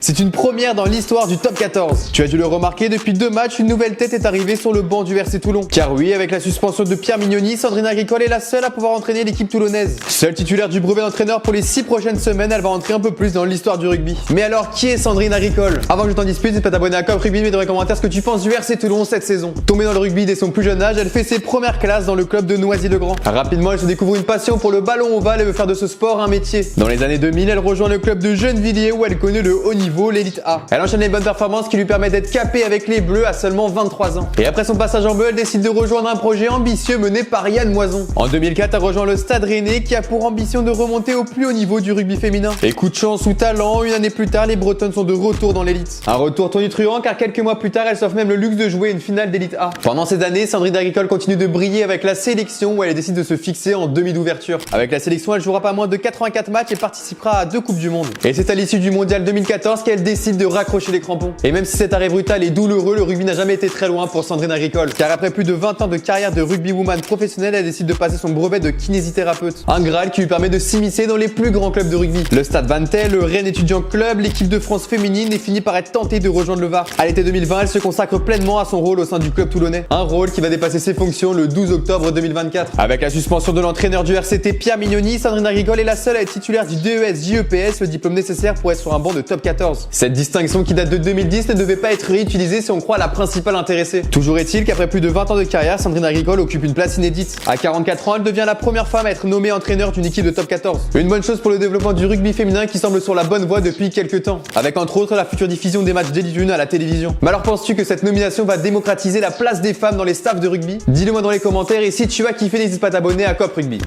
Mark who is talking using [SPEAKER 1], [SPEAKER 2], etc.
[SPEAKER 1] C'est une première dans l'histoire du top 14. Tu as dû le remarquer, depuis 2 matchs, une nouvelle tête est arrivée sur le banc du RC Toulon. Car oui, avec la suspension de Pierre Mignoni, Sandrine Agricole est la seule à pouvoir entraîner l'équipe toulonnaise. Seule titulaire du brevet d'entraîneur pour les 6 prochaines semaines, elle va entrer un peu plus dans l'histoire du rugby. Mais alors, qui est Sandrine Agricole? Avant que je t'en dispute, n'hésite pas à t'abonner à Cop Rugby, mets dans les commentaires ce que tu penses du RC Toulon cette saison. Tombée dans le rugby dès son plus jeune âge, elle fait ses premières classes dans le club de Noisy-le-Grand. Rapidement, elle se découvre une passion pour le ballon ovale et veut faire de ce sport un métier. Dans les années 2000, elle rejoint le club de Gennevilliers où elle connaît le haut niveau, l'élite A. Elle enchaîne les bonnes performances qui lui permettent d'être capée avec les Bleus à seulement 23 ans. Et après son passage en bleu, elle décide de rejoindre un projet ambitieux mené par Yann Moison. En 2004, elle rejoint le Stade Rennais qui a pour ambition de remonter au plus haut niveau du rugby féminin. Et coup de chance ou talent, une année plus tard, les Bretonnes sont de retour dans l'élite. Un retour tonitruant car quelques mois plus tard, elle s'offre même le luxe de jouer une finale d'élite A. Pendant ces années, Sandrine Agricole continue de briller avec la sélection où elle décide de se fixer en demi d'ouverture. Avec la sélection, elle jouera pas moins de 84 matchs et participera à 2 Coupes du Monde. Et c'est à l'issue du Mondial 2014 qu'elle décide de raccrocher les crampons. Et même si cet arrêt brutal et douloureux, le rugby n'a jamais été très loin pour Sandrine Agricole. Car après plus de 20 ans de carrière de rugbywoman professionnelle, elle décide de passer son brevet de kinésithérapeute. Un Graal qui lui permet de s'immiscer dans les plus grands clubs de rugby. Le Stade Vantel, le Rennes Étudiant Club, l'équipe de France féminine et finit par être tentée de rejoindre le Var. À l'été 2020, elle se consacre pleinement à son rôle au sein du club toulonnais. Un rôle qui va dépasser ses fonctions le 12 octobre 2024. Avec la suspension de l'entraîneur du RCT Pierre Mignoni, Sandrine Agricole est la seule à être titulaire du DES JEPS, le diplôme nécessaire pour être sur un banc de top 14. Cette distinction qui date de 2010 ne devait pas être réutilisée si on croit à la principale intéressée. Toujours est-il qu'après plus de 20 ans de carrière, Sandrine Agricole occupe une place inédite. À 44 ans, elle devient la première femme à être nommée entraîneur d'une équipe de top 14. Une bonne chose pour le développement du rugby féminin qui semble sur la bonne voie depuis quelques temps. Avec entre autres la future diffusion des matchs d'élite 1 à la télévision. Mais alors penses-tu que cette nomination va démocratiser la place des femmes dans les staffs de rugby? Dis-le moi dans les commentaires et si tu as kiffé, n'hésite pas à t'abonner à Cop Rugby.